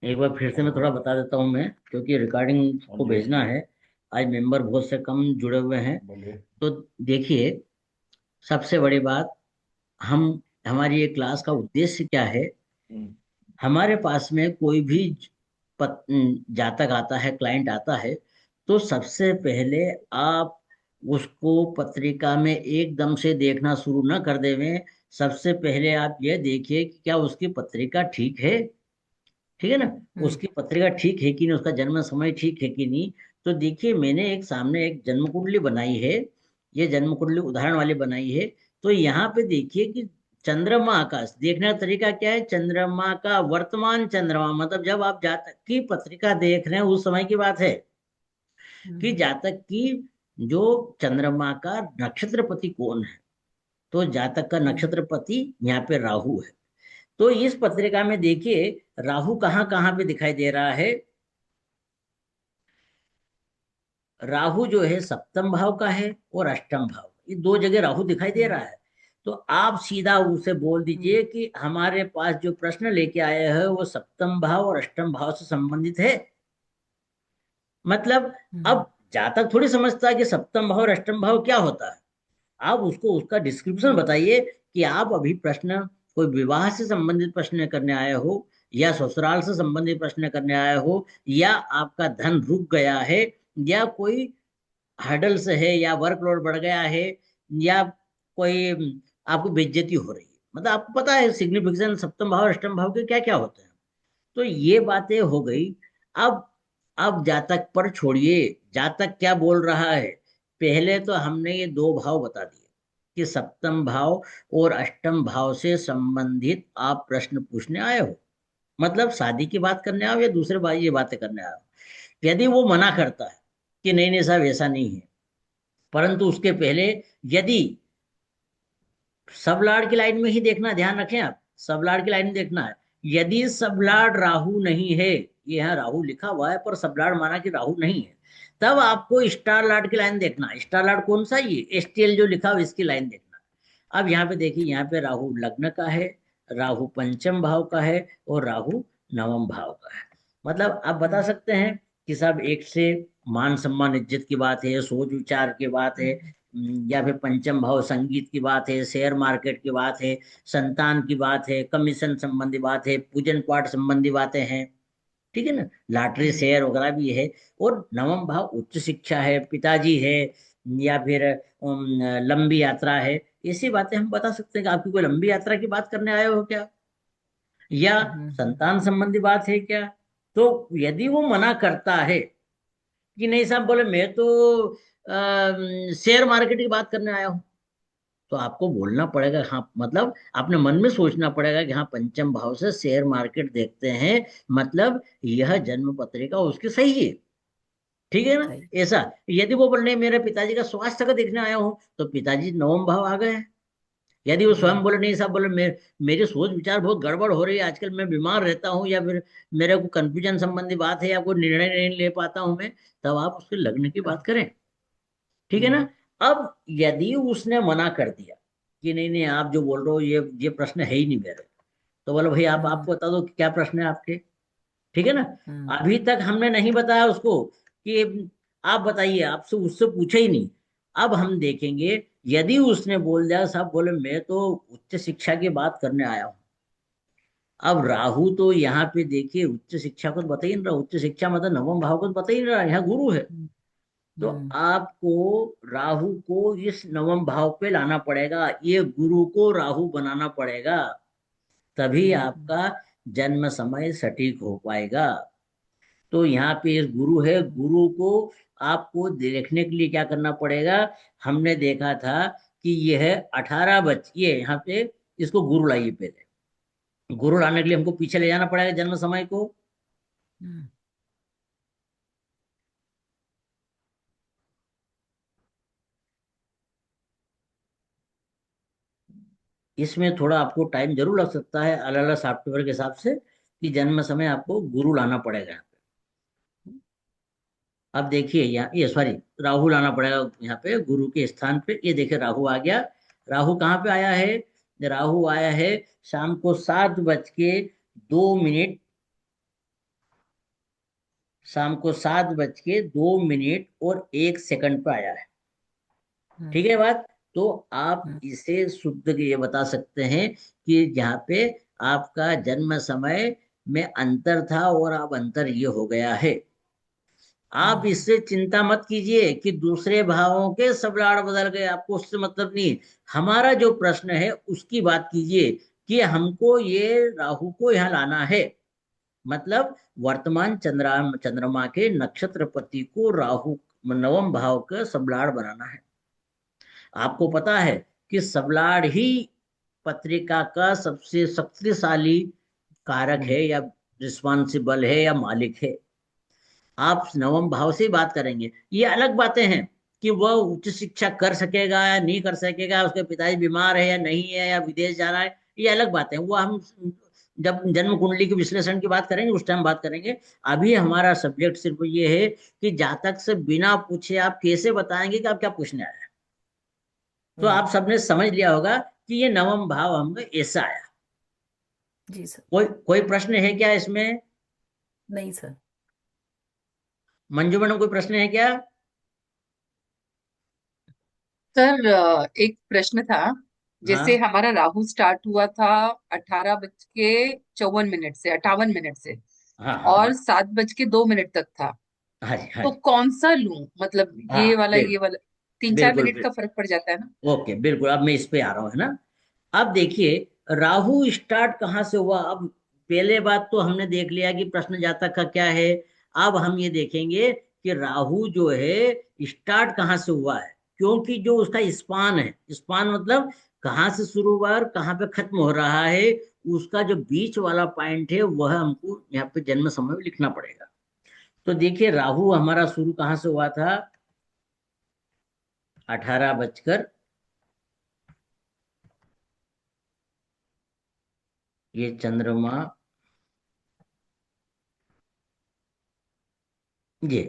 एक बार फिर से मैं थोड़ा बता देता हूँ मैं, क्योंकि रिकॉर्डिंग हाँ को जी। भेजना है। आज मेंबर बहुत से कम जुड़े हुए हैं। बोलिए। तो देखिए, सबसे बड़ी बात, हम हमारी ये क्लास का उद्देश्य क्या है। हम्म। हमारे पास में कोई भी जातक आता है, क्लाइंट आता है, तो सबसे पहले आप उसको पत्रिका में एकदम से देखना शुरू न कर देवें। सबसे पहले आप ये देखिए कि क्या उसकी पत्रिका ठीक है। ठीक है ना। हम्म। उसकी पत्रिका ठीक है कि नहीं, उसका जन्म समय ठीक है कि नहीं। तो देखिए, मैंने एक सामने एक जन्म कुंडली बनाई है। ये जन्म कुंडली उदाहरण वाली बनाई है। तो यहाँ पे देखिए कि चंद्रमा का देखने का तरीका क्या है। चंद्रमा का वर्तमान चंद्रमा, मतलब जब आप जातक की पत्रिका देख रहे हैं उस समय की बात है कि हम्म। जातक की जो चंद्रमा का नक्षत्रपति कौन है। तो जातक का हम्म। नक्षत्रपति यहाँ पे राहु है। तो इस पत्रिका में देखिए, राहु कहाँ कहाँ पे दिखाई दे रहा है। राहु जो है सप्तम भाव का है और अष्टम भाव, ये दो जगह राहु दिखाई दे रहा हम्म। है। तो आप सीधा उसे बोल हम्म। दीजिए कि हमारे पास जो प्रश्न लेके आए हैं वो सप्तम भाव और अष्टम भाव से संबंधित है। मतलब हम्म। अब जातक थोड़ी समझता है कि सप्तम भाव और अष्टम भाव क्या होता है। आप उसको उसका डिस्क्रिप्शन हम्म। बताइए कि आप अभी प्रश्न कोई विवाह से संबंधित प्रश्न करने आए हो, या ससुराल से संबंधित प्रश्न करने आए हो, या आपका धन रुक गया है, या कोई हर्डल्स है, या वर्कलोड बढ़ गया है, या कोई आपको बेइज्जती हो रही है। मतलब आपको पता है सिग्निफिकेशन सप्तम भाव अष्टम भाव के क्या क्या होते हैं। तो ये बातें हो गई। अब जातक पर छोड़िए, जातक क्या बोल रहा है। पहले तो हमने ये दो भाव बता दिए कि सप्तम भाव और अष्टम भाव से संबंधित आप प्रश्न पूछने आए हो, मतलब शादी की बात करने आओ या दूसरे बात ये बातें करने आओ। यदि वो मना करता है कि नहीं नहीं साहब ऐसा नहीं है, परंतु उसके पहले यदि सबलाड़ की लाइन में ही देखना, ध्यान रखें आप, सबलाड़ की लाइन में देखना है। यदि हम्म। सबलाड़ राहु नहीं है, ये यहाँ राहु लिखा हुआ है पर सबलाड़ माना कि राहु नहीं है, तब आपको स्टार लार्ड की लाइन देखना है। स्टार लार्ड कौन सा, ये एसटीएल जो लिखा हुआ इसकी लाइन देखना है। अब यहाँ पे देखिए, यहाँ पे राहु लग्न का है, राहु पंचम भाव का है, और राहु नवम भाव का है। मतलब आप बता हम्म। सकते हैं कि साहब एक से मान सम्मान इज्जत की बात है, सोच विचार की बात है, हम्म। या फिर पंचम भाव संगीत की बात है, शेयर मार्केट की बात है, संतान की बात है, कमीशन संबंधी बात है, पूजन पाठ संबंधी बातें हैं। ठीक है ना। लॉटरी हम्म। शेयर वगैरह भी है। और नवम भाव उच्च शिक्षा है, पिताजी है, या फिर लंबी यात्रा है। ऐसी बातें हम बता सकते हैं कि आपकी कोई लंबी यात्रा की बात करने आए हो क्या, या हम्म। संतान संबंधी बात है क्या। तो यदि वो मना करता है कि नहीं साहब, बोले मैं तो शेयर मार्केट की बात करने आया हूँ, तो आपको बोलना पड़ेगा हाँ, मतलब अपने मन में सोचना पड़ेगा कि हाँ पंचम भाव से शेयर मार्केट देखते हैं, मतलब यह जन्म पत्रिका उसकी सही है। ठीक है ना। सही। ऐसा यदि वो बोले नहीं मेरे पिताजी का स्वास्थ्य का देखने आया हूँ, तो पिताजी नवम भाव आ गए हैं। यदि वो स्वयं हम्म। बोले नहीं साहब, बोले मेरी सोच विचार बहुत गड़बड़ हो रही है आजकल, मैं बीमार रहता हूँ, या फिर मेरे को कंफ्यूजन संबंधी बात है, या कोई निर्णय नहीं ले पाता हूँ मैं, तब आप उसके लग्न की बात करें। ठीक है ना। हम्म। अब यदि उसने मना कर दिया कि नहीं नहीं आप जो बोल रहे हो ये प्रश्न है ही नहीं मेरे, तो बोलो भाई आप हम्म। बता दो कि क्या प्रश्न है आपके। ठीक है ना। हम्म। अभी तक हमने नहीं बताया उसको कि आप बताइए, आपसे उससे पूछे ही नहीं। अब हम देखेंगे, यदि उसने बोल दिया साहब, बोले मैं तो उच्च शिक्षा की बात करने आया हूँ। अब राहु तो यहाँ पे देखिए उच्च शिक्षा को तो बता ही नहीं रहा, उच्च शिक्षा मतलब नवम भाव को तो बता ही नहीं रहा, यहाँ गुरु है। हम्म। तो हम्म। आपको राहु को इस नवम भाव पे लाना पड़ेगा, ये गुरु को राहु बनाना पड़ेगा, तभी हम्म। आपका जन्म समय सटीक हो पाएगा। तो यहाँ पे इस गुरु है, गुरु को आपको देखने के लिए क्या करना पड़ेगा। हमने देखा था कि यह है 18 बज, ये यहाँ पे इसको गुरु लाइए पहले। गुरु लाने के लिए हमको पीछे ले जाना पड़ेगा जन्म समय को। हम्म। इसमें थोड़ा आपको टाइम जरूर लग सकता है अलग अलग सॉफ्टवेयर के हिसाब से, कि जन्म समय आपको गुरु लाना पड़ेगा यहाँ पे। अब देखिए यहाँ, ये सॉरी, राहु लाना पड़ेगा यहाँ पे गुरु के स्थान पे। ये देखिए राहु आ गया। राहु कहाँ पे आया है। राहु आया है शाम को 7 बज के 2 मिनट शाम को 7:02 और 1 सेकंड पे आया है। हम्म। ठीक है बात। तो आप हम्म। इसे शुद्ध ये बता सकते हैं कि जहाँ पे आपका जन्म समय में अंतर था और अब अंतर ये हो गया है। आप हम्म। इससे चिंता मत कीजिए कि दूसरे भावों के सब लाड़ बदल गए, आपको उससे मतलब नहीं। हमारा जो प्रश्न है उसकी बात कीजिए कि हमको ये राहु को यहाँ लाना है। मतलब वर्तमान चंद्रमा के नक्षत्रपति को राहु नवम भाव का सबलाड़ बनाना है। आपको पता है कि सबलाड़ ही पत्रिका का सबसे शक्तिशाली कारक है, हम्म। या रिस्पॉन्सिबल है, या मालिक है। आप नवम भाव से ही बात करेंगे, ये अलग बातें हैं कि वह उच्च शिक्षा कर सकेगा या नहीं कर सकेगा, उसके पिताजी बीमार है या नहीं है, या विदेश जा रहा है, ये अलग बातें हैं। वो हम जब जन्म कुंडली के विश्लेषण की बात करेंगे उस टाइम बात करेंगे। अभी हमारा सब्जेक्ट सिर्फ ये है कि जातक से बिना पूछे आप कैसे बताएंगे कि आप क्या पूछने आए हैं। तो हम्म। आप सबने समझ लिया होगा कि ये नवम भाव हमें ऐसा आया। जी सर। कोई प्रश्न है क्या इसमें? नहीं सर। मंजू मैडम, कोई प्रश्न है क्या? सर एक प्रश्न था। जैसे हाँ हमारा राहु स्टार्ट हुआ था 18:54 से 58 मिनट से, हाँ हाँ हाँ। और 7:02 तक था। हाँ जी हाँ तो जी। कौन सा लूं, मतलब ये हाँ वाला ये वाला? 3-4 बिल्कुल मिनट का फर्क पड़ जाता है ना? ओके बिल्कुल, अब मैं इस पे आ रहा हूँ, है ना। अब देखिए, राहु स्टार्ट कहाँ से हुआ। अब पहले बात तो हमने देख लिया कि प्रश्न जातक का क्या है। अब हम ये देखेंगे कि राहु जो है स्टार्ट कहाँ से हुआ है। क्योंकि जो उसका स्पान है, स्पान मतलब कहाँ से शुरू हुआ और कहाँ पे खत्म हो रहा है, उसका जो बीच वाला पॉइंट है वह हमको यहाँ पे जन्म समय में लिखना पड़ेगा। तो देखिए, राहु हमारा शुरू कहाँ से हुआ था। 18 बजकर, ये चंद्रमा, ये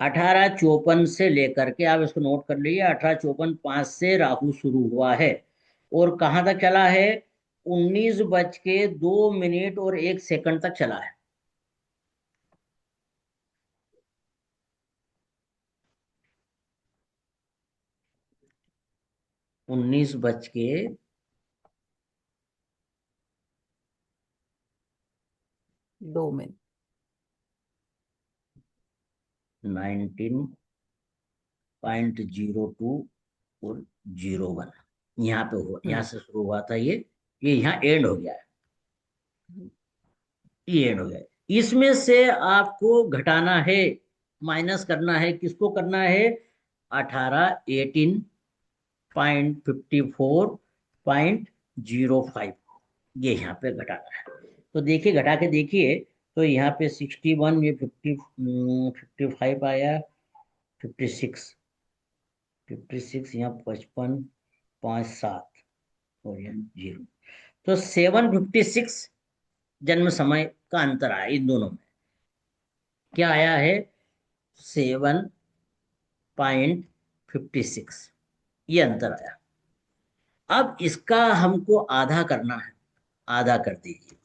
1854 से लेकर के, आप इसको नोट कर लीजिए, 1854 5 से राहु शुरू हुआ है। और कहाँ तक चला है? 19:02 और 1 सेकंड तक चला है। 19 बज के 2 मिनट। 19.02 और 01, यहाँ पे हुआ, यहाँ हम्म। से शुरू हुआ था ये यहाँ एंड हो गया है। ये एंड हो गया है। इसमें से आपको घटाना है, माइनस करना है। किसको करना है? 18, 18.54.05, ये यहाँ पे घटाना है। तो देखिए, घटा के देखिए, तो यहाँ पे 61, ये 55 आया, 56, यहाँ 55.57 और यहाँ 0। तो 756 जन्म समय का अंतर आया इन दोनों में। क्या आया है? 7.56, ये अंतर आया। अब इसका हमको आधा करना है, आधा कर दीजिए।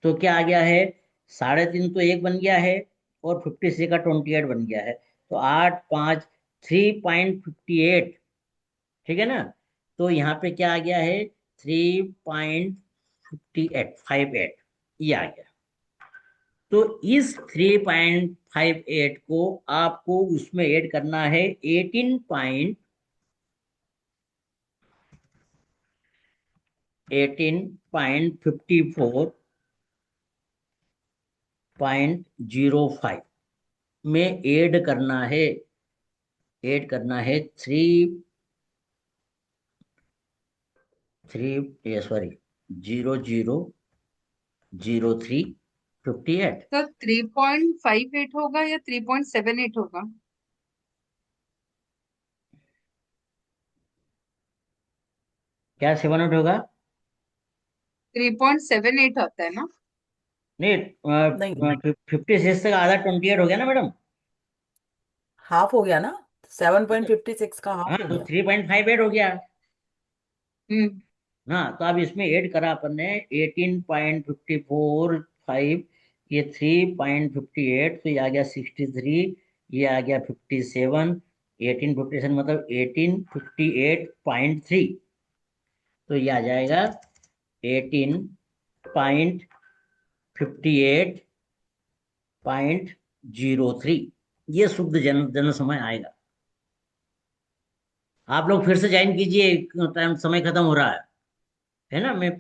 तो क्या आ गया है? 3.5 तो 1 बन गया है, और 56 का 28 बन गया है। तो 8, 5, 3.58, ठीक है ना। तो यहाँ पे क्या आ गया है? 3.58 ये आ गया। तो इस 3.58 को आपको उसमें ऐड करना है 18.54.05 में ऐड करना है थ्री ये सॉरी 000358। सर 3.58 होगा या 3.78 होगा? क्या 7 होगा? 3.78 होता है ना? नहीं, नहीं, 56 का आधा 28 हो गया ना मैडम। हाफ हो गया ना। 7.56 का हाँ, हाफ हो तो गया। 3.58 हो गया। हम्म। हाँ, तो अब इसमें ऐड करा अपन ने 18.54.5, ये 3.58, तो ये आ गया 63, ये आ गया 57, 1857 मतलब 1858.3, तो ये आ जाएगा 18.58.03, ये शुद्ध जन समय आएगा। आप लोग फिर से ज्वाइन कीजिए, टाइम समय खत्म हो रहा है ना। मैं